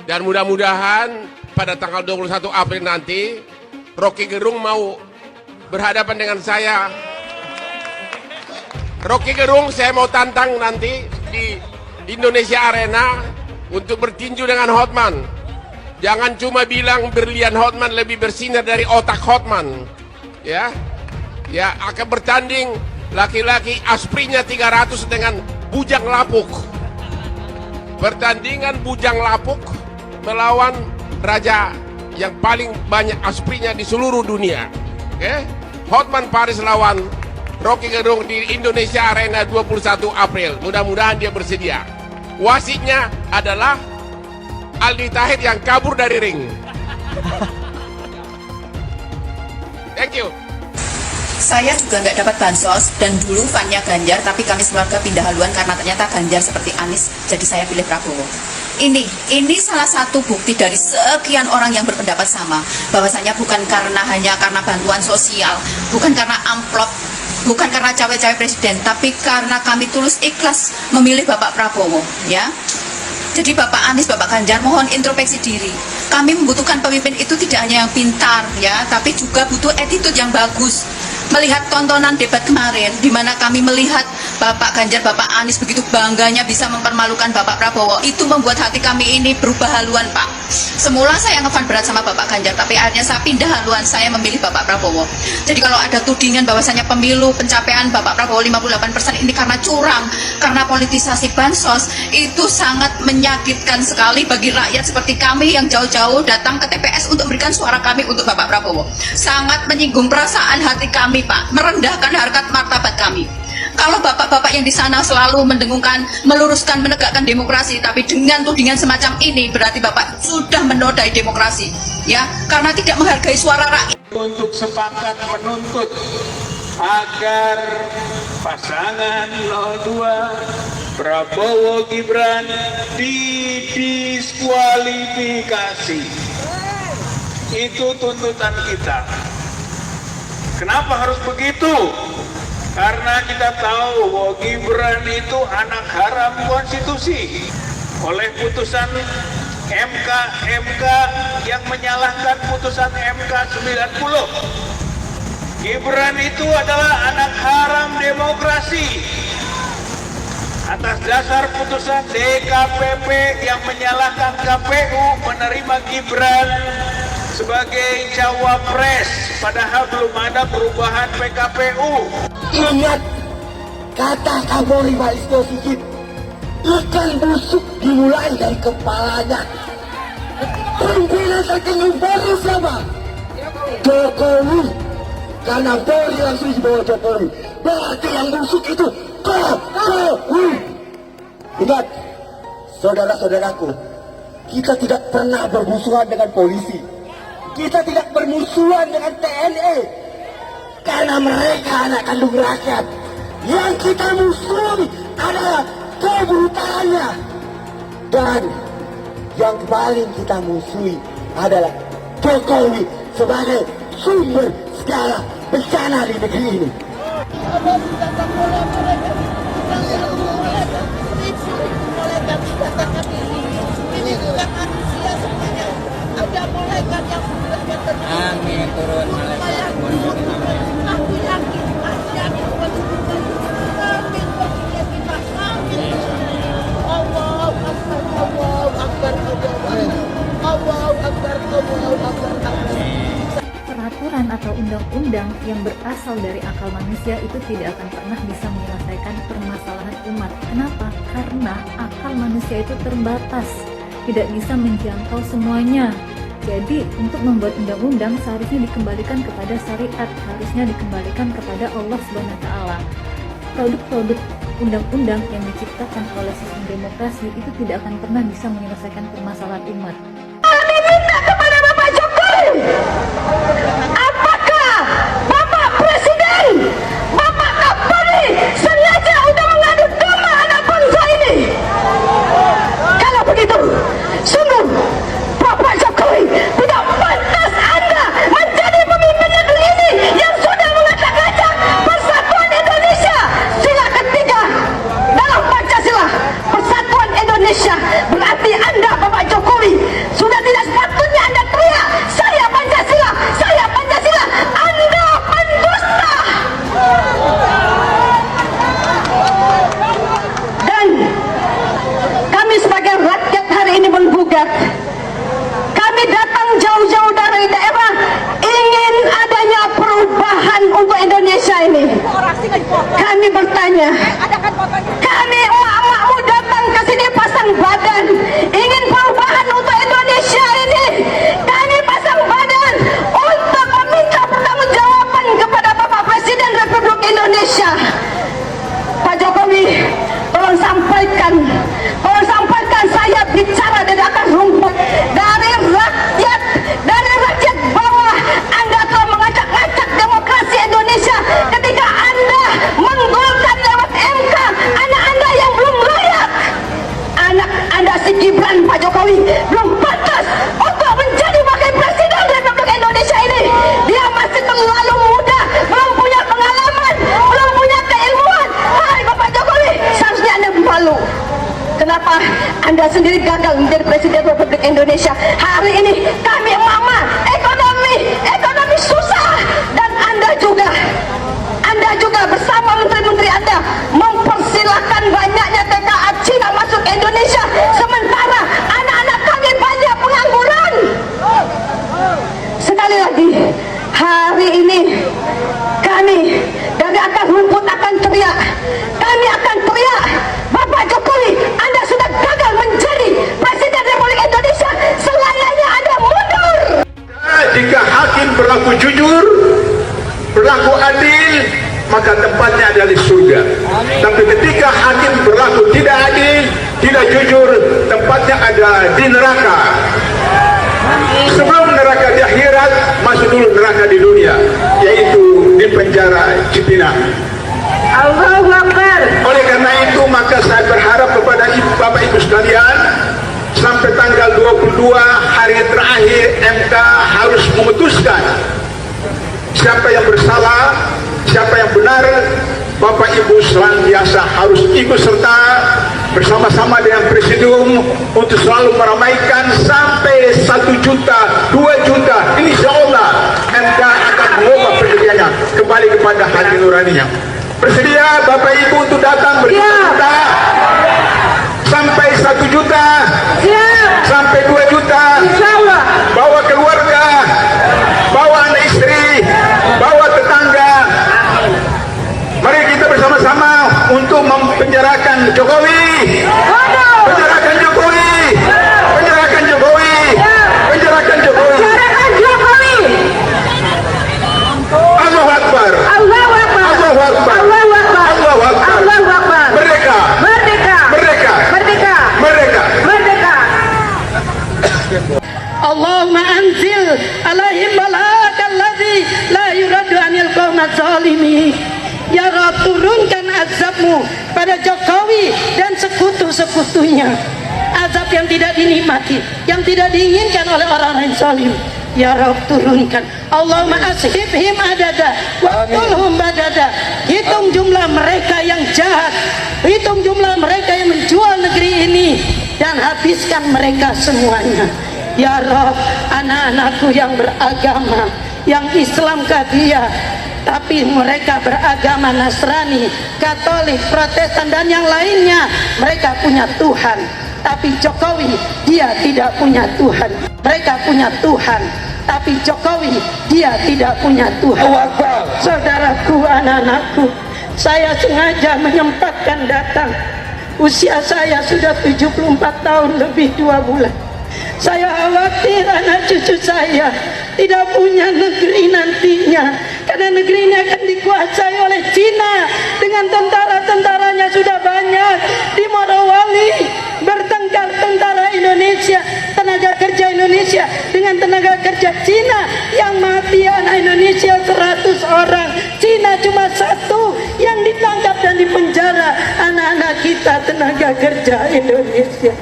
Dan mudah-mudahan pada tanggal 21 April nanti Rocky Gerung mau berhadapan dengan saya. Rocky Gerung saya mau tantang nanti di Indonesia Arena untuk bertinju dengan Hotman. Jangan cuma bilang berlian Hotman lebih bersinar dari otak Hotman. Ya, akan bertanding laki-laki asprinya 300 dengan bujang lapuk. Pertandingan bujang lapuk melawan raja yang paling banyak asprinya di seluruh dunia. Hotman Paris lawan Rocky Gerung di Indonesia Arena 21 April. Mudah-mudahan dia bersedia. Wasitnya adalah Aldi Tahir yang kabur dari ring. Thank you. Saya juga nggak dapat bansos dan dulu fannya Ganjar, tapi kami sekeluarga pindah haluan karena ternyata Ganjar seperti Anies, jadi saya pilih Prabowo. Ini salah satu bukti dari sekian orang yang berpendapat sama, bahwasanya bukan hanya karena bantuan sosial, bukan karena amplop, bukan karena cawe-cawe presiden, tapi karena kami tulus ikhlas memilih Bapak Prabowo, ya. Jadi Bapak Anies, Bapak Ganjar, mohon introspeksi diri. Kami membutuhkan pemimpin itu tidak hanya yang pintar, ya, tapi juga butuh attitude yang bagus. Melihat tontonan debat kemarin, di mana kami melihat Bapak Ganjar, Bapak Anies begitu bangganya bisa mempermalukan Bapak Prabowo, itu membuat hati kami ini berubah haluan, Pak. Semula saya ngefan berat sama Bapak Ganjar, tapi akhirnya saya pindah haluan, saya memilih Bapak Prabowo. Jadi kalau ada tudingan bahwasanya pemilu pencapaian Bapak Prabowo 58% ini karena curang, karena politisasi bansos, itu sangat menyakitkan sekali bagi rakyat seperti kami yang jauh-jauh datang ke TPS untuk memberikan suara kami untuk Bapak Prabowo. Sangat menyinggung perasaan hati kami, Pak, merendahkan harkat martabat kami. Kalau bapak-bapak yang di sana selalu mendengungkan, meluruskan, menegakkan demokrasi, tapi dengan tudingan semacam ini berarti bapak sudah menodai demokrasi, ya, karena tidak menghargai suara rakyat. Untuk sepakat menuntut agar pasangan 02 Prabowo Gibran didiskualifikasi. Itu tuntutan kita. Kenapa harus begitu? Karena kita tahu bahwa Gibran itu anak haram konstitusi. Oleh putusan MK yang menyalahkan putusan MK 90. Gibran itu adalah anak haram demokrasi. Atas dasar putusan DKPP yang menyalahkan KPU menerima Gibran sebagai cawapres, padahal belum ada perubahan PKPU. Ingat kata Kapolri Pak Listio Sigit, ikan busuk dimulai dari kepalanya. Pimpinan tertinggi Polri siapa? Jokowi. Karena Polri langsung dibawa Jokowi, berarti yang busuk itu Jokowi. Ingat, saudara-saudaraku, kita tidak pernah bermusuhan dengan polisi. Kita tidak bermusuhan dengan TNI, karena mereka anak kandung rakyat. Yang kita musuhi adalah kebrutalannya. Dan yang paling kita musuhi adalah Jokowi sebagai sumber segala bencana di negeri ini. Amin, turun malaikat. Aku yakin, Allahu Akbar, Allahu Akbar, Allahu Akbar, Allahu Akbar. Peraturan atau undang-undang yang berasal dari akal manusia itu tidak akan pernah bisa menyelesaikan permasalahan umat. Kenapa? Karena akal manusia itu terbatas, tidak bisa menjangkau semuanya. Jadi untuk membuat undang-undang seharusnya dikembalikan kepada syariat, harusnya dikembalikan kepada Allah Subhanahu wa taala. Produk-produk undang-undang yang diciptakan oleh sistem demokrasi itu tidak akan pernah bisa menyelesaikan permasalahan umat. Diminta kepada Bapak Jokowi, apakah Bapak Presiden, Bapak Kapolri sengaja untuk mengadu domba anak bangsa ini? Kalau begitu, sungguh Bapak Jokowi tidak pantas Anda menjadi pemimpin negeri ini yang sudah mengacak-acak persatuan Indonesia. Sila ketiga dalam Pancasila, persatuan Indonesia, berarti Anda Bapak Jokowi kami bertanya, kami emak-emakmu datang ke sini pasang badan, ingin perubahan untuk Indonesia ini. Kami pasang badan untuk meminta pertanggungjawaban kepada Bapak Presiden Republik Indonesia. Pak Jokowi, tolong sampaikan saya bicara dari akar rumput, dari rakyat bawah. Anda telah mengacak-acak demokrasi Indonesia ketika Anda menggolkan lewat MK anak Anda yang belum layak. Anak Anda si Gibran, Pak Jokowi, belum pantas untuk menjadi wakil presiden Republik Indonesia ini. Dia masih terlalu muda, belum punya pengalaman, belum punya keilmuan. Hai Bapak Jokowi, seharusnya Anda malu. Kenapa Anda sendiri gagal menjadi Presiden Republik Indonesia? Hari ini kami mama, ekonomi susah, dan Anda juga bersama menteri-menteri Anda mempersilahkan banyaknya TKA Cina masuk ke Indonesia, sementara anak-anak kami banyak pengangguran. Sekali lagi, hari ini kami dari akar rumput akan teriak. Kami akan teriak, Bapak Jokowi, Anda sudah gagal menjadi Presiden Republik Indonesia. Selayaknya Anda mundur. Jika hakim berlaku jujur, berlaku adil, maka tempatnya adalah di surga. Tapi ketika hakim berlaku tidak adil, tidak jujur, tempatnya ada di neraka. Sebelum neraka di akhirat, masuk dulu neraka di dunia, yaitu di penjara Cipinang. Allahu Akbar. Oleh karena itu, maka saya berharap kepada Bapak Ibu sekalian, sampai tanggal 22 hari terakhir MK harus memutuskan siapa yang bersalah, siapa yang benar. Bapak Ibu senantiasa harus ikut serta bersama-sama dengan Presidium untuk selalu meramaikan sampai 1 juta, 2 juta. Insya Allah MK akan mengubah pendiriannya kembali kepada hati nuraninya. Bersedia Bapak Ibu untuk datang berjuta sampai 1 juta, sampai 2 juta. Bawa keluarga, bawa anak istri, bawa tetangga. Mari kita bersama-sama untuk mempenjarakan Jokowi. Penjarakan Jokowi. Penjarakan Jokowi. Penjarakan Jokowi. Allahu Akbar. Allahu Akbar. Allahu Akbar. Allahu Akbar. Allahu Akbar. Merdeka. Merdeka. Merdeka. Merdeka. Merdeka. Merdeka. Allahumma anzil alaihim balakal ladzi la yuradu anil qaumat zalimin. Ya Rabb, turunkan azabmu pada Jokowi dan sekutu-sekutunya. Azab yang tidak dinikmati, yang tidak diinginkan oleh orang-orang zalim. Ya Rabb, turunkan. Allahumma ashibhim adada wa qulhum badada. Hitung jumlah mereka yang jahat, hitung jumlah mereka yang menjual negeri ini, dan habiskan mereka semuanya. Ya Rabb, anak-anakku yang beragama, yang Islam Kadiyah, tapi mereka beragama Nasrani, Katolik, Protestan, dan yang lainnya, mereka punya Tuhan. Tapi Jokowi, dia tidak punya Tuhan. Mereka punya Tuhan, tapi Jokowi, dia tidak punya Tuhan. Saudaraku, anak-anakku, saya sengaja menyempatkan datang. Usia saya sudah 74 tahun lebih 2 bulan. Saya khawatir anak cucu saya tidak punya negeri nantinya, karena negeri ini akan dikuasai oleh Cina dengan tentara-tentaranya sudah banyak. Di Morowali bertengkar tentara Indonesia, tenaga kerja Indonesia dengan tenaga kerja Cina, yang mati anak Indonesia 100 orang, Cina cuma 1 yang ditangkap dan dipenjara anak-anak kita tenaga kerja Indonesia.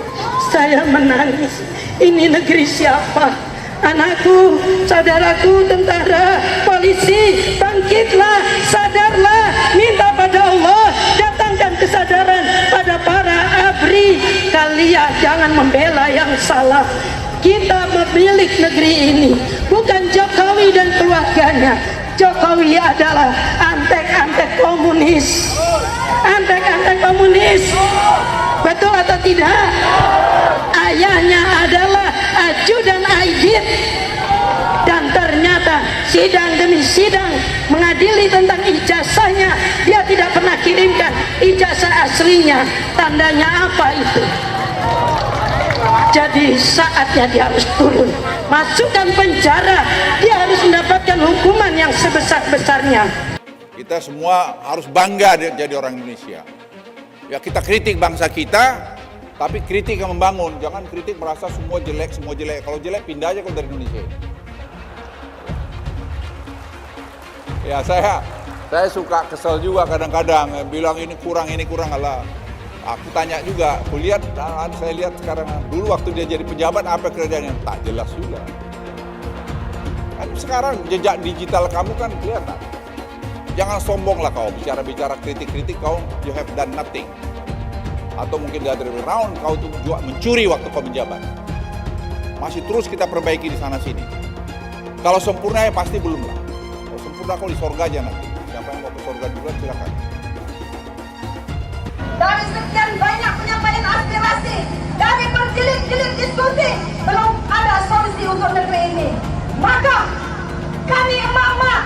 Saya menangis. Ini negeri siapa? Anakku, saudaraku, tentara, polisi, bangkitlah, sadarlah, minta pada Allah, datangkan kesadaran pada para ABRI. Kalian jangan membela yang salah. Kita memilih negeri ini, bukan Jokowi dan keluarganya. Jokowi adalah antek-antek komunis. Antek-antek komunis. Betul atau tidak? Ayahnya adalah ajudan Aidit, dan ternyata sidang demi sidang mengadili tentang ijazahnya, dia tidak pernah kirimkan ijazah aslinya. Tandanya apa itu? Jadi saatnya dia harus turun, masukkan penjara, dia harus mendapatkan hukuman yang sebesar-besarnya. Kita semua harus bangga jadi orang Indonesia. Ya, kita kritik bangsa kita, tapi kritik yang membangun. Jangan kritik merasa semua jelek, semua jelek. Kalau jelek pindah aja kalau dari Indonesia. Ya, saya suka kesel juga kadang-kadang bilang ini kurang Allah. Aku tanya juga, saya lihat sekarang dulu waktu dia jadi pejabat apa kerjanya, tak jelas juga. Kan sekarang jejak digital kamu kan kelihatan. Jangan sombonglah kau bicara-bicara kritik-kritik kau, you have done nothing. Atau mungkin the other way round, kau tuh juga mencuri waktu kau menjabat. Masih terus kita perbaiki di sana sini. Kalau sempurna ya pasti belum lah. Kalau sempurna kau di sorga aja nanti. Siapa yang mau ke sorga duluan silakan. Dari sekian banyak penyampaian aspirasi, dari berjilid-jilid diskusi, belum ada solusi untuk negeri ini. Maka kami emak-emak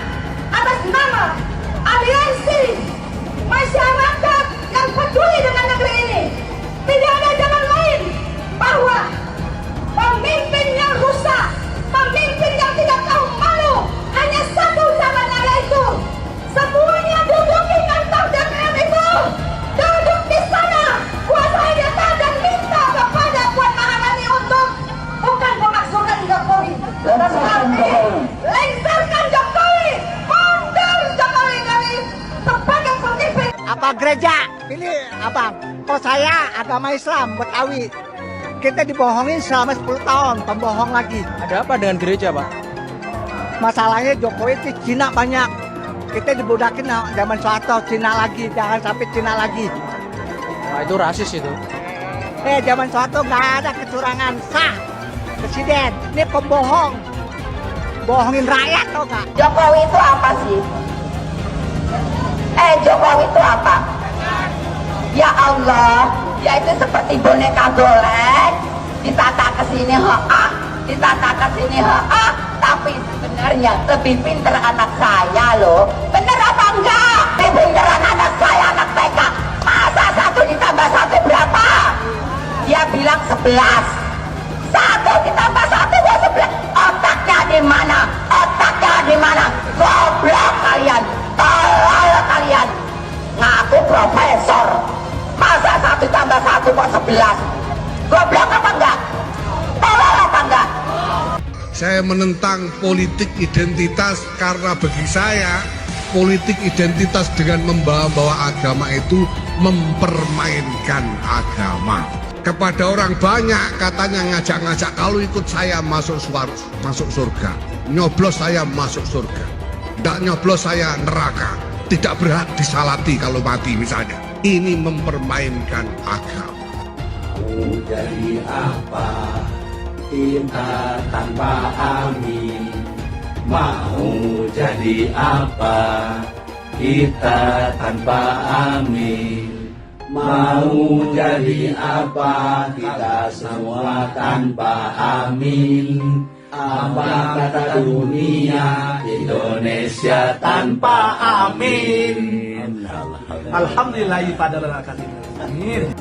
atas nama aliansi masyarakat yang peduli dengan negeri ini, tidak ada jalan lain bahwa pemimpin yang rusak, pemimpin yang tidak tahu malu, hanya satu jalannya, yaitu semuanya duduk di kantor DPR itu, duduk di sana, kuasai data dan minta kepada Puan Maharani untuk bukan memakzulkan Jokowi, tetapi lengserkan Jokowi, mundur Jokowi dari sebagai pemimpin. Apa gereja? Ini abang, kok saya agama Islam Betawi. Kita dibohongin selama 10 tahun, pembohong lagi. Ada apa dengan gereja, Pak? Masalahnya Jokowi itu Cina banyak. Kita dibudakin zaman Soeharto, Cina lagi, jangan sampai Cina lagi. Wah, itu rasis itu. Zaman Soeharto nggak ada kecurangan, sah. Presiden, ini pembohong. Bohongin rakyat tau nggak? Jokowi itu apa sih? Jokowi itu apa? Ya Allah, dia itu seperti boneka golek, ditata ke sini ditata ke sini tapi sebenarnya lebih pinter anak saya loh. Bener apa enggak? Lebih pinteran anak saya, anak TK. Masa 1 ditambah 1 berapa? Dia bilang 11. 1 ditambah 1 gua 11. Otaknya di mana? Otaknya di mana? Goblok kalian, tolol kalian. Ngaku profesor, masa 1 tambah 1 kok 11? Goblok apa enggak? Tolol apa enggak? Saya menentang politik identitas karena bagi saya politik identitas dengan membawa-bawa agama itu mempermainkan agama. Kepada orang banyak katanya ngajak-ngajak, kalau ikut saya masuk surga, nyoblos saya masuk surga, tidak nyoblos saya neraka, tidak berhak disalati kalau mati misalnya. Ini mempermainkan agama. Mau jadi apa kita tanpa amin? Mau jadi apa kita tanpa amin? Mau jadi apa kita semua tanpa amin? Apa kata dunia Indonesia tanpa amin? Alhamdulillah pada amin.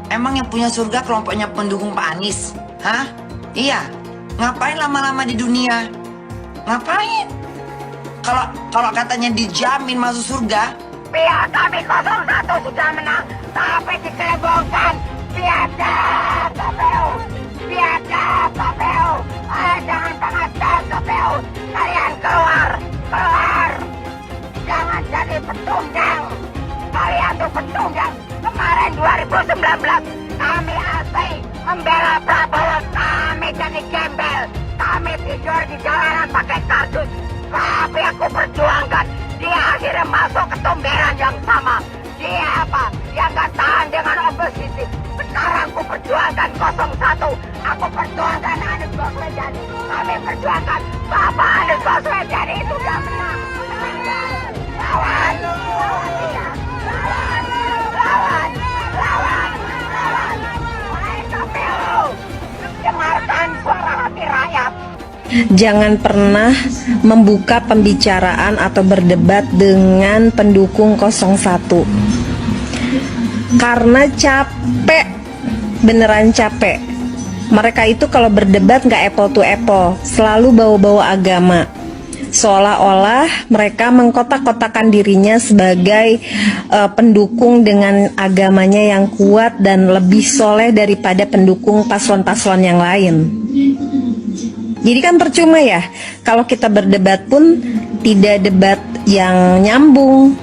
Emang yang punya surga kelompoknya pendukung Pak Anies? Hah? Iya. Ngapain lama-lama di dunia? Ngapain? Kalau katanya dijamin masuk surga, Pihak kami 01 sudah menang, tapi dikelebongkan. Biadab KPU, biadab KPU. Jangan pengacar KPU. Kalian keluar. Jangan jadi petunggang. Kalian tuh petunggang. Kemarin 2019 kami asli membela Prabowo, kami jadi gembel, kami tidur di jalanan pakai kardus, tapi aku perjuangkan. Dia akhirnya masuk ke tomberan yang sama. Dia apa? Dia nggak tahan dengan oposisi. Sekarang aku perjuangkan 01. Aku perjuangkan Anies Baswedan. Kami perjuangkan Bapak Anies Baswedan itu udah menang. Lawan dia. Lawan. Hai KPU, dengarkan suara hati rakyat. jangan pernah membuka pembicaraan atau berdebat dengan pendukung 01. Karena capek, beneran capek. Mereka itu kalau berdebat nggak apple to apple, selalu bawa-bawa agama. Seolah-olah mereka mengkotak-kotakan dirinya sebagai pendukung dengan agamanya yang kuat dan lebih soleh daripada pendukung paslon-paslon yang lain. Jadi kan percuma ya, kalau kita berdebat pun tidak debat yang nyambung.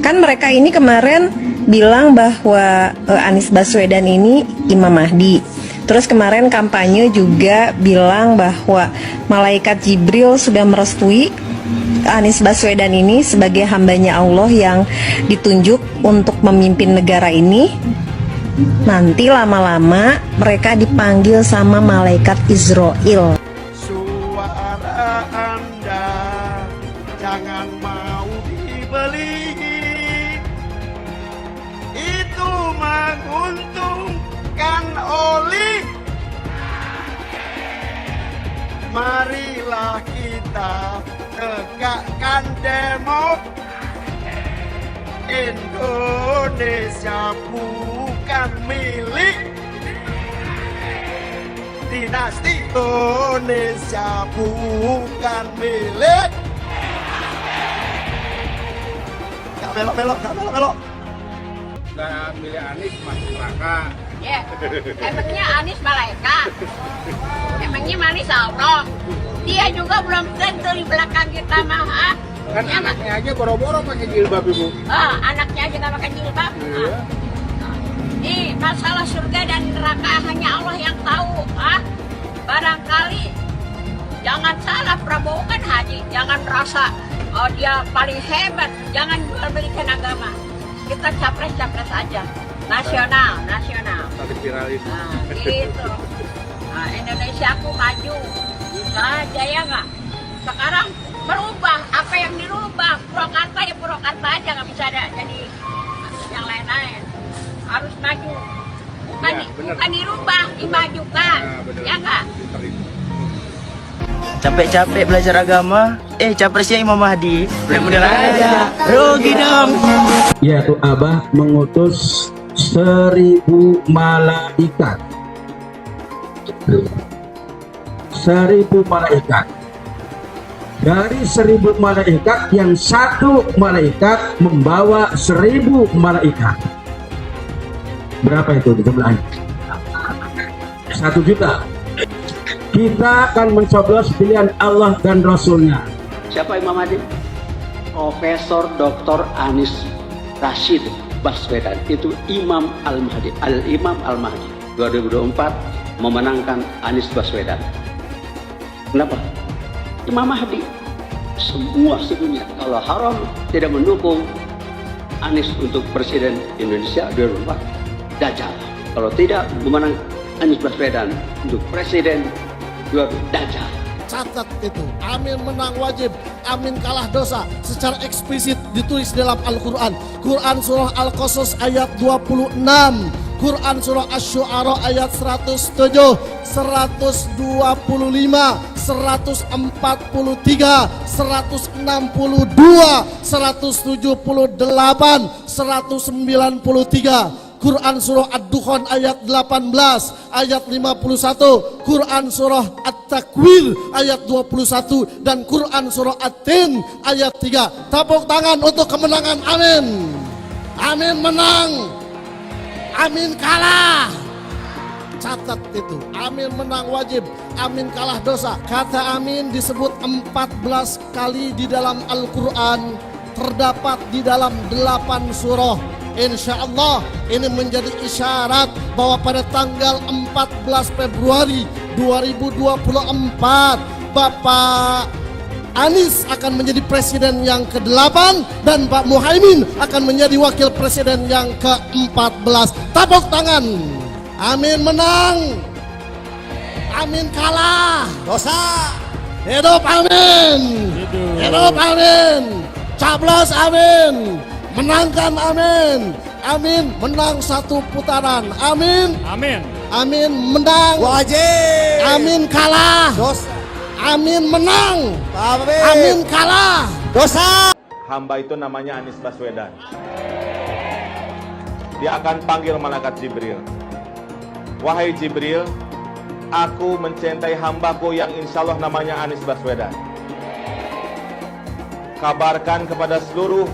Kan mereka ini kemarin bilang bahwa Anies Baswedan ini Imam Mahdi. Terus kemarin kampanye juga bilang bahwa malaikat Jibril sudah merestui Anies Baswedan ini sebagai hambanya Allah yang ditunjuk untuk memimpin negara ini. Nanti lama-lama mereka dipanggil sama malaikat Israel. Suara Anda jangan mau dibeli, itu menguntungkan oli. Marilah kita tegakkan demo. Indonesia bukan milik dinasti. Indonesia bukan milik. Gak belok-belok, gak belok-belok. Udah milih Anies masuk neraka. Ya, emangnya Anies malaikat? Emangnya Anies Allah? Dia juga belum tentu di belakang kita mah. Kan ya, anaknya aja boro-boro pakai jilbab, Ibu. Anaknya aja nggak pakai jilbab. Iya. Nih, masalah surga dan neraka hanya Allah yang tahu. Barangkali jangan salah, Prabowo kan haji. Jangan merasa dia paling hebat. Jangan jual-belikan agama. Kita capres-capres aja. Nasional. Tapi viralin. Gitu. Indonesia aku maju. Bisa aja ya nggak? Sekarang berubah, apa yang dirubah? Purwakarta ya Purwakarta aja, nggak bisa ada jadi yang lain-lain. Harus maju. Bukan dirubah, dimajukan. Ya nggak? Capek-capek belajar agama, capresnya Imam Mahdi. Mudah-mudahan aja. Rugi dong. Yaitu Abah mengutus 1000 malaikat. 1000 malaikat. Dari 1000 malaikat yang satu malaikat membawa 1000 malaikat. Berapa itu di jumlahnya? 1 juta. Kita akan mencoblos pilihan Allah dan Rasulnya. Siapa Imam Mahdi? Profesor Dr. Anies Rashid Baswedan. Itu Imam Al-Mahdi. Al-Imam Al-Mahdi 2024 memenangkan Anies Baswedan. Kenapa? Imam Mahdi. Semua sedunia kalau haram tidak mendukung Anies untuk Presiden Indonesia 2024, Dajjal. Kalau tidak memenang Anies Baswedan untuk Presiden 2024, Dajjal. Catat itu, amin menang wajib, amin kalah dosa. Secara eksplisit ditulis dalam Al-Quran. Quran surah Al-Qasas ayat 26, Quran surah Asy-Syu'ara ayat 107, 125, 143, 162, 178, 193. Quran surah Ad-Dukhan ayat 18, ayat 51, Quran surah At-Takwir ayat 21, dan Quran surah At-Tin ayat 3. Tepuk tangan untuk kemenangan amin. Amin menang, amin kalah. Catat itu, amin menang wajib, amin kalah dosa. Kata amin disebut 14 kali di dalam Al-Quran, terdapat di dalam 8 surah. Insya Allah ini menjadi isyarat bahwa pada tanggal 14 Februari 2024 Bapak Anies akan menjadi presiden yang ke-8 dan Pak Muhaimin akan menjadi wakil presiden yang ke-14. Tepuk tangan. Amin menang, amin kalah dosa. Hidup amin, hidup amin, caplos amin, menangkan amin, amin menang 1 putaran, amin, amin menang wajib. Amin kalah. Amin menang. Amin kalah. Dosa. Hamba itu namanya Anies Baswedan. Dia akan panggil malaikat Jibril. Wahai Jibril, aku mencintai hambaku yang insya Allah namanya Anies Baswedan. Kabarkan kepada seluruh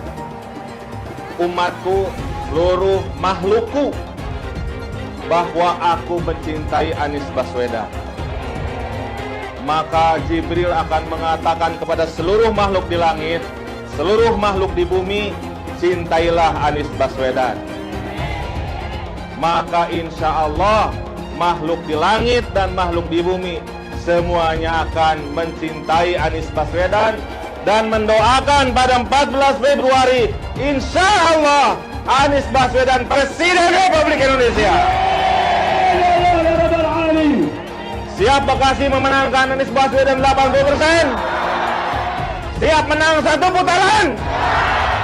umatku, seluruh makhlukku, bahwa aku mencintai Anies Baswedan. Maka Jibril akan mengatakan kepada seluruh makhluk di langit, seluruh makhluk di bumi, cintailah Anies Baswedan. Maka insya Allah makhluk di langit dan makhluk di bumi semuanya akan mencintai Anies Baswedan dan mendoakan pada 14 Februari insya Allah Anies Baswedan Presiden Republik Indonesia. Siap Bekasi memenangkan Anies Baswedan 80%? Siap menang satu putaran?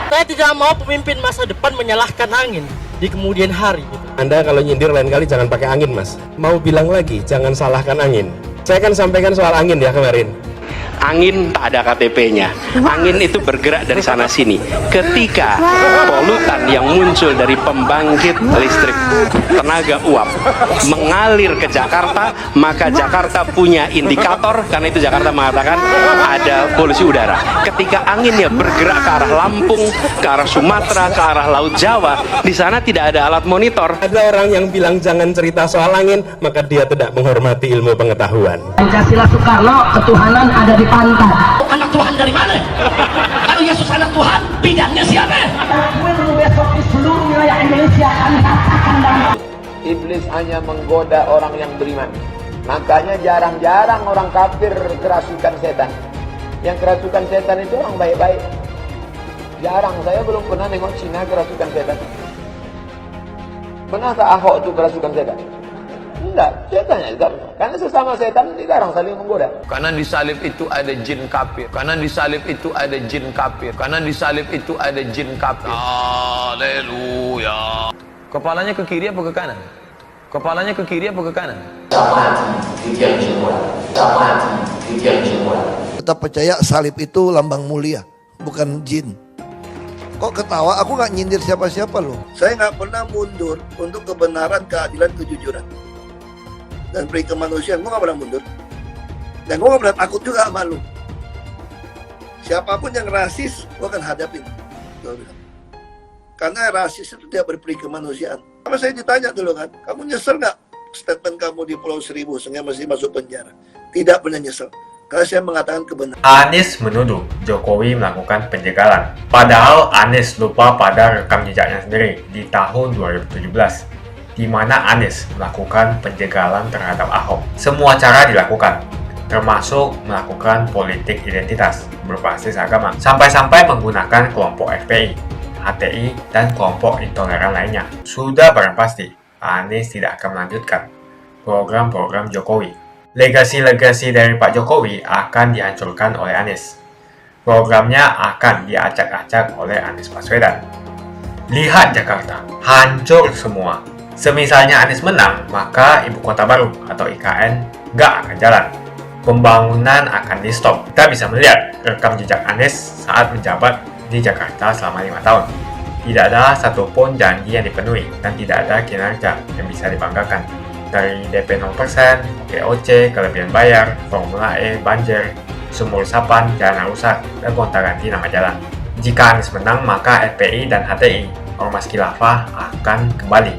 Saya tidak mau pemimpin masa depan menyalahkan angin di kemudian hari. Anda kalau nyindir lain kali jangan pakai angin, Mas. Mau bilang lagi, jangan salahkan angin. Saya kan sampaikan soal angin ya kemarin. Angin tak ada KTP-nya. Angin itu bergerak dari sana sini. Ketika polutan yang muncul dari pembangkit listrik tenaga uap mengalir ke Jakarta, maka Jakarta punya indikator, karena itu Jakarta mengatakan ada polusi udara. Ketika anginnya bergerak ke arah Lampung, ke arah Sumatera, ke arah Laut Jawa, di sana tidak ada alat monitor. Ada orang yang bilang jangan cerita soal angin, maka dia tidak menghormati ilmu pengetahuan. Pancasila Soekarno, ketuhanan ada di pantat. Anak Tuhan dari mana? Kalau Yesus anak Tuhan, bidangnya siapa? Besok di seluruh wilayah Indonesia kami katakan dalam Iblis hanya menggoda orang yang beriman. Makanya jarang-jarang orang kafir kerasukan setan. Yang kerasukan setan itu orang baik-baik. Jarang, saya belum pernah nengok Cina kerasukan setan. Pernahkah Ahok itu kerasukan setan? Enggak, setannya juga. Karena sesama setan dilarang saling menggoda. Karena di salib itu ada jin kafir. Karena di salib itu ada jin kafir. Karena di salib itu ada jin kafir. Haleluya. Kepalanya ke kiri apa ke kanan? Kepalanya ke kiri apa ke kanan? Kita percaya salib itu lambang mulia, bukan jin. Kok ketawa? Aku nggak nyindir siapa-siapa loh. Saya nggak pernah mundur untuk kebenaran, keadilan, kejujuran dan peri kemanusiaan. Gue nggak pernah mundur. Dan gue nggak pernah takut juga sama lu. Siapapun yang rasis, gue akan hadapin. Karena rasis itu tidak berperi kemanusiaan. Sama saya ditanya dulu kan, kamu nyesel nggak statement kamu di Pulau Seribu sehingga masih masuk penjara? Tidak pernah nyesel. Karena saya mengatakan kebenaran. Anies menuduh Jokowi melakukan penjagalan. Padahal Anies lupa pada rekam jejaknya sendiri di tahun 2017. Di mana Anies melakukan penjagalan terhadap Ahok. Semua cara dilakukan, termasuk melakukan politik identitas berbasis agama, sampai-sampai menggunakan kelompok FPI, HTI, dan kelompok intoleran lainnya. Sudah barang pasti, Anies tidak akan melanjutkan program-program Jokowi. Legasi-legasi dari Pak Jokowi akan dihancurkan oleh Anies. Programnya akan diacak-acak oleh Anies Baswedan. Lihat Jakarta, hancur semua. Semisalnya Anies menang, maka ibu kota baru atau IKN nggak akan jalan. Pembangunan akan di-stop. Kita bisa melihat rekam jejak Anies saat menjabat di Jakarta selama 5 tahun. Tidak ada satupun janji yang dipenuhi dan tidak ada kinerja yang bisa dibanggakan. Dari DP 0%, GOC, kelebihan bayar, Formula E, banjir, sumur resapan, jalan rusak, dan gonta-ganti nama jalan. Jika Anies menang, maka FPI dan HTI, Ormas Khilafah, akan kembali.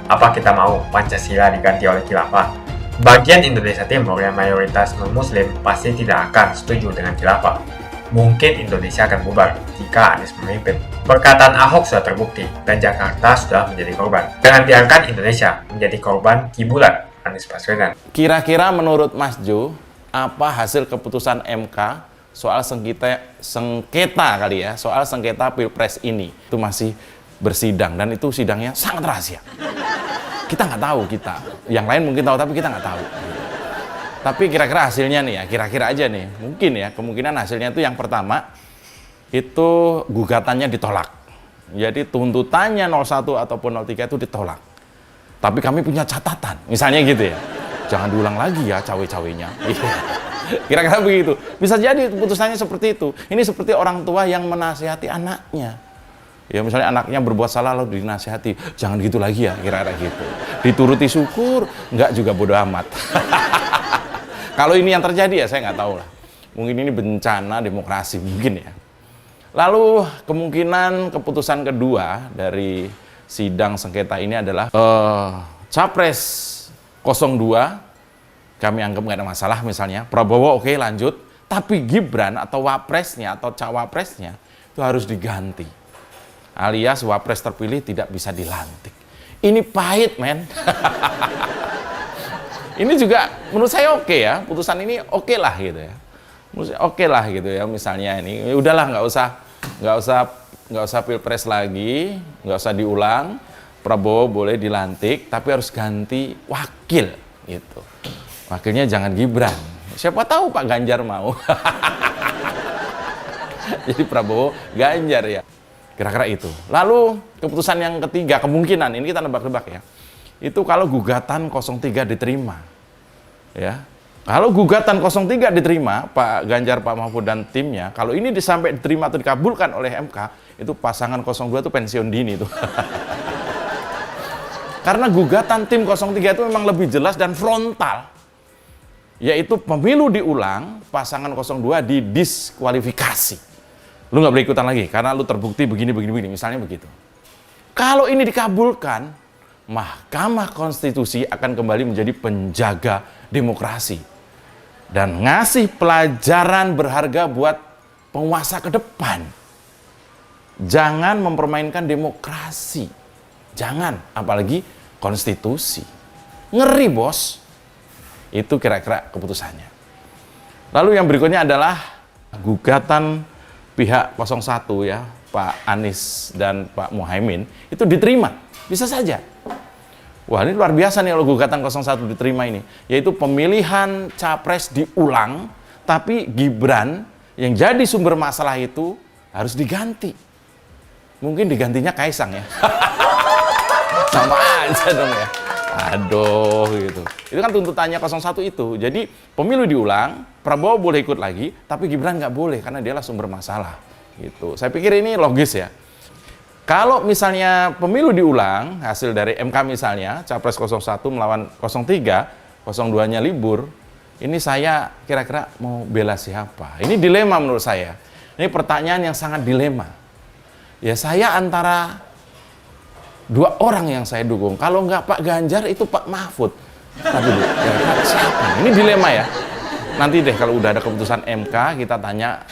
Apa kita mau Pancasila diganti oleh Khilafah? Bagian Indonesia Timur yang mayoritas non-muslim pasti tidak akan setuju dengan Khilafah. Mungkin Indonesia akan bubar jika Anies memimpin. Perkataan Ahok sudah terbukti dan Jakarta sudah menjadi korban. Jangan biarkan Indonesia menjadi korban kibulan Anies Baswedan. Kira-kira menurut Mas Jo, apa hasil keputusan MK soal sengketa kali ya, soal sengketa Pilpres ini? Itu masih bersidang dan itu sidangnya sangat rahasia. Kita nggak tahu kita. Yang lain mungkin tahu tapi kita nggak tahu. Tapi kira-kira hasilnya nih ya, kira-kira aja nih, mungkin ya, kemungkinan hasilnya itu yang pertama, itu gugatannya ditolak. Jadi tuntutannya 01 ataupun 03 itu ditolak. Tapi kami punya catatan, misalnya gitu ya. jangan diulang lagi ya cawe-cawenya. Kira-kira begitu. Bisa jadi putusannya seperti itu. Ini seperti orang tua yang menasihati anaknya. Ya misalnya anaknya berbuat salah lalu dinasihati, jangan gitu lagi ya, kira-kira gitu. Dituruti syukur, enggak juga bodoh amat. Kalau ini yang terjadi ya saya nggak tahu lah. Mungkin ini bencana demokrasi mungkin ya. Lalu kemungkinan keputusan kedua dari sidang sengketa ini adalah Capres 02 kami anggap nggak ada masalah, misalnya Prabowo oke, lanjut, tapi Gibran atau wapresnya atau cawapresnya itu harus diganti, alias wapres terpilih tidak bisa dilantik. Ini pahit, men. Ini juga menurut saya oke ya, putusan ini oke lah gitu ya, oke lah gitu ya. Misalnya ini udahlah, nggak usah pilpres lagi, nggak usah diulang, Prabowo boleh dilantik tapi harus ganti wakil gitu. Wakilnya jangan Gibran, siapa tahu Pak Ganjar mau. Jadi Prabowo Ganjar ya, kira-kira itu. Lalu keputusan yang ketiga, kemungkinan ini kita nebak-nebak ya, itu kalau gugatan 03 diterima ya. Kalau gugatan 03 diterima, Pak Ganjar, Pak Mahfud dan timnya, kalau ini sampai diterima atau dikabulkan oleh MK, itu pasangan 02 itu pensiun dini itu. Karena gugatan tim 03 itu memang lebih jelas dan frontal, yaitu pemilu diulang, pasangan 02 didiskualifikasi. Lu nggak boleh ikutan lagi karena lu terbukti begini, misalnya begitu. Kalau ini dikabulkan, Mahkamah Konstitusi akan kembali menjadi penjaga demokrasi dan ngasih pelajaran berharga buat penguasa ke depan. Jangan mempermainkan demokrasi, jangan, apalagi konstitusi. Ngeri, bos. Itu kira-kira keputusannya. Lalu yang berikutnya adalah gugatan pihak 01 ya, Pak Anies dan Pak Muhaimin, itu diterima, bisa saja. Wah, ini luar biasa nih kalau gugatan 01 diterima ini, yaitu pemilihan capres diulang, tapi Gibran yang jadi sumber masalah itu harus diganti. Mungkin digantinya Kaisang ya. Sama aja dong ya. Aduh gitu. Itu kan tuntutannya 01 itu. Jadi pemilu diulang, Prabowo boleh ikut lagi, tapi Gibran nggak boleh karena dialah sumber masalah. Gitu. Saya pikir ini logis ya. Kalau misalnya pemilu diulang, hasil dari MK misalnya, Capres 01 melawan 03, 02-nya libur, ini saya kira-kira mau bela siapa? Ini dilema menurut saya. Ini pertanyaan yang sangat dilema. Ya saya antara dua orang yang saya dukung. Kalau nggak Pak Ganjar, itu Pak Mahfud. Tapi kira-kira siapa? Ini dilema ya. Nanti deh kalau udah ada keputusan MK, kita tanya,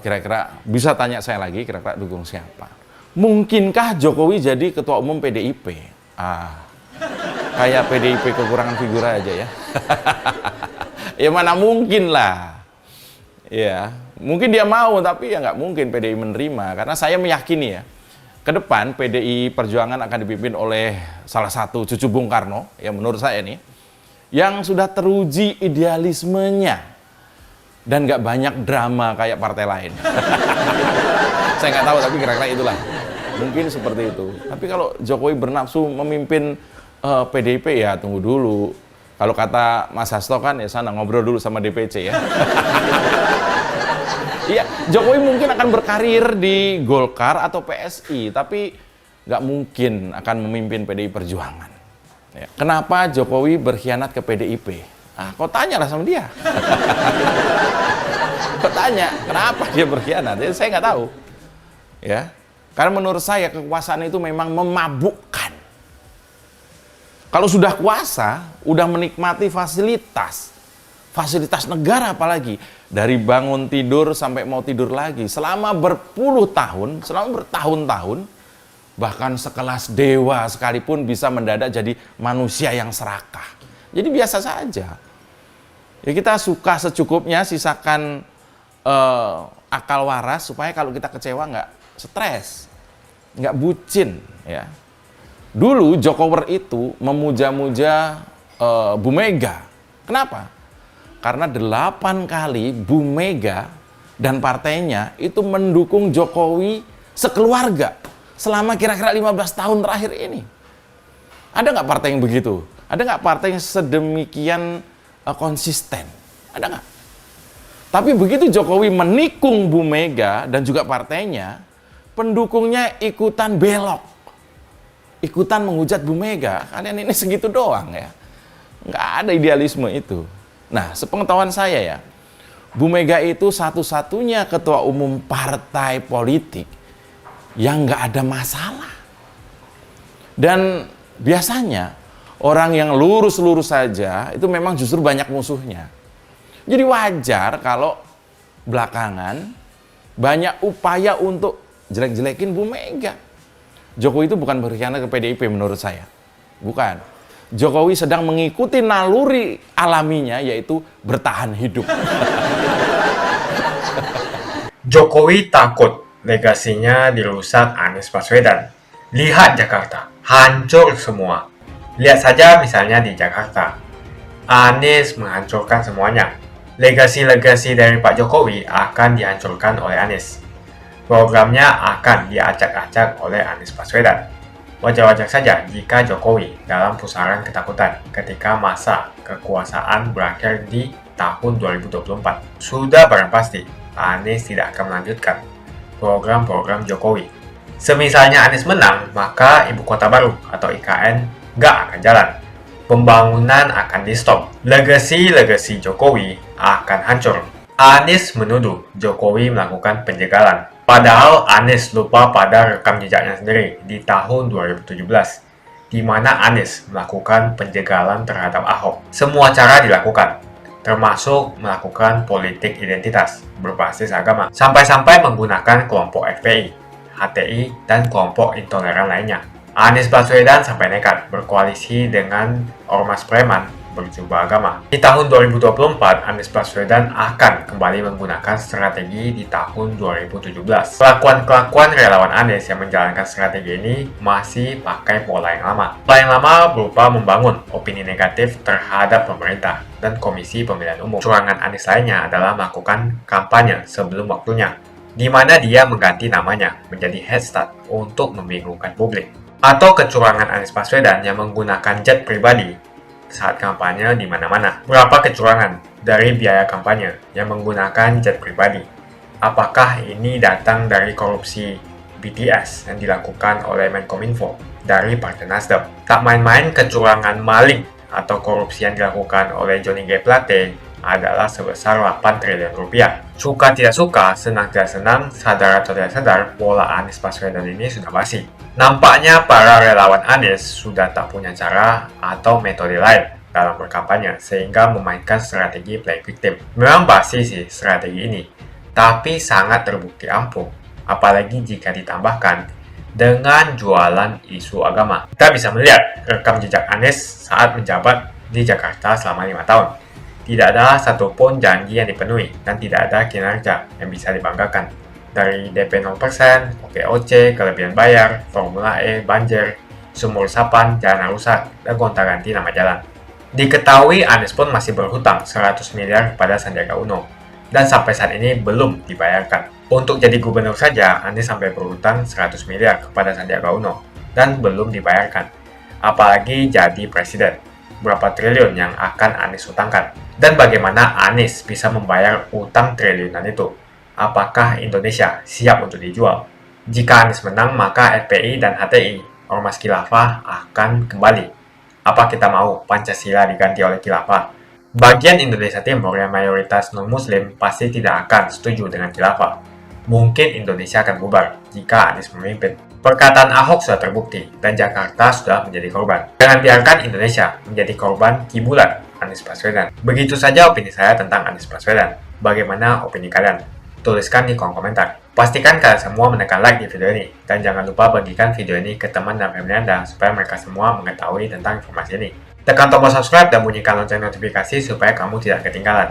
kira-kira bisa tanya saya lagi, kira-kira dukung siapa? Mungkinkah Jokowi jadi ketua umum PDIP? Kayak PDIP kekurangan figura aja ya. Ya mana mungkin lah. Ya, mungkin dia mau, tapi ya nggak mungkin PDI menerima. Karena saya meyakini ya, ke depan PDI Perjuangan akan dipimpin oleh salah satu cucu Bung Karno, ya menurut saya nih, yang sudah teruji idealismenya dan nggak banyak drama kayak partai lain. Saya nggak tahu, tapi kira-kira itulah. Mungkin seperti itu. Tapi kalau Jokowi bernafsu memimpin PDIP, ya tunggu dulu. Kalau kata Mas Hasto kan, ya sana ngobrol dulu sama DPC ya. Iya, Jokowi mungkin akan berkarir di Golkar atau PSI, tapi nggak mungkin akan memimpin PDI Perjuangan. Ya. Kenapa Jokowi berkhianat ke PDIP? Kau tanyalah sama dia. Kau tanya, kenapa dia berkhianat? Ya, saya nggak tahu. Ya, karena menurut saya kekuasaan itu memang memabukkan. Kalau sudah kuasa, udah menikmati fasilitas negara apalagi, dari bangun tidur sampai mau tidur lagi, selama berpuluh tahun, selama bertahun-tahun, bahkan sekelas dewa sekalipun bisa mendadak jadi manusia yang serakah. Jadi biasa saja. Ya kita suka secukupnya, sisakan akal waras supaya kalau kita kecewa nggak stres, nggak bucin ya. Dulu Jokowi itu memuja-muja Bu Mega. Kenapa? Karena 8 kali Bu Mega dan partainya itu mendukung Jokowi sekeluarga selama kira-kira 15 tahun terakhir ini. Ada nggak partai yang begitu? Ada nggak partai yang sedemikian konsisten? Ada nggak? Tapi begitu Jokowi menikung Bu Mega dan juga partainya, pendukungnya ikutan belok, ikutan menghujat Bu Mega. Kalian ini segitu doang ya, nggak ada idealisme itu. Nah, sepengetahuan saya ya, Bu Mega itu satu-satunya ketua umum partai politik yang nggak ada masalah. Dan biasanya orang yang lurus-lurus saja itu memang justru banyak musuhnya. Jadi wajar kalau belakangan banyak upaya untuk jelek-jelekin Bu Mega. Jokowi itu bukan berkhianat ke PDIP menurut saya. Bukan. Jokowi sedang mengikuti naluri alaminya, yaitu bertahan hidup. Jokowi takut legasinya dirusak Anies Baswedan. Lihat Jakarta, hancur semua. Lihat saja misalnya di Jakarta. Anies menghancurkan semuanya. Legasi-legasi dari Pak Jokowi akan dihancurkan oleh Anies. Programnya akan diacak-acak oleh Anies Baswedan. Wajar-wajar saja jika Jokowi dalam pusaran ketakutan ketika masa kekuasaan berakhir di tahun 2024. Sudah barang pasti, Anies tidak akan melanjutkan program-program Jokowi. Semisalnya Anies menang, maka Ibu Kota Baru atau IKN nggak akan jalan. Pembangunan akan di-stop. Legasi-legasi Jokowi akan hancur. Anies menuduh Jokowi melakukan penjagalan. Padahal Anies lupa pada rekam jejaknya sendiri di tahun 2017, di mana Anies melakukan penjagalan terhadap Ahok. Semua cara dilakukan, termasuk melakukan politik identitas berbasis agama, sampai-sampai menggunakan kelompok FPI, HTI, dan kelompok intoleran lainnya. Anies Baswedan sampai nekat berkoalisi dengan ormas preman berjubah agama. Di tahun 2024, Anies Baswedan akan kembali menggunakan strategi di tahun 2017. Kelakuan-kelakuan relawan Anies yang menjalankan strategi ini masih pakai pola yang lama. Pola yang lama berupa membangun opini negatif terhadap pemerintah dan Komisi Pemilihan Umum. Curangan Anies lainnya adalah melakukan kampanye sebelum waktunya, di mana dia mengganti namanya menjadi head start untuk membingungkan publik. Atau kecurangan Anies Baswedan yang menggunakan jet pribadi saat kampanye di mana-mana. Berapa kecurangan dari biaya kampanye yang menggunakan jet pribadi? Apakah ini datang dari korupsi BTS yang dilakukan oleh Menkominfo dari Partai Nasdem? Tak main-main kecurangan maling atau korupsi yang dilakukan oleh Johnny G. Plate adalah sebesar 8 triliun rupiah. Suka tidak suka, senang tidak senang, sadar atau tidak sadar, pola Anies Baswedan ini sudah basi. Nampaknya para relawan Anies sudah tak punya cara atau metode lain dalam berkampanye sehingga memainkan strategi play victim. Memang basi sih strategi ini, tapi sangat terbukti ampuh, apalagi jika ditambahkan dengan jualan isu agama. Kita bisa melihat rekam jejak Anies saat menjabat di Jakarta selama 5 tahun. Tidak ada satupun janji yang dipenuhi dan tidak ada kinerja yang bisa dibanggakan. Dari DP 0%, OKOC, kelebihan bayar, Formula E, banjir, sumur resapan, jalan rusak, dan gonta-ganti nama jalan. Diketahui Anies pun masih berhutang 100 miliar kepada Sandiaga Uno dan sampai saat ini belum dibayarkan. Untuk jadi gubernur saja, Anies sampai berhutang 100 miliar kepada Sandiaga Uno dan belum dibayarkan. Apalagi jadi presiden. Berapa triliun yang akan Anies hutangkan? Dan bagaimana Anies bisa membayar utang triliunan itu? Apakah Indonesia siap untuk dijual? Jika Anies menang, maka FPI dan HTI, Ormas Khilafah, akan kembali. Apa kita mau Pancasila diganti oleh Khilafah? Bagian Indonesia Timur yang mayoritas non-Muslim pasti tidak akan setuju dengan Khilafah. Mungkin Indonesia akan bubar jika Anies memimpin. Perkataan Ahok sudah terbukti dan Jakarta sudah menjadi korban. Jangan biarkan Indonesia menjadi korban kibulan Anies Baswedan. Begitu saja opini saya tentang Anies Baswedan. Bagaimana opini kalian? Tuliskan di kolom komentar. Pastikan kalian semua menekan like di video ini. Dan jangan lupa bagikan video ini ke teman dan family Anda supaya mereka semua mengetahui tentang informasi ini. Tekan tombol subscribe dan bunyikan lonceng notifikasi supaya kamu tidak ketinggalan.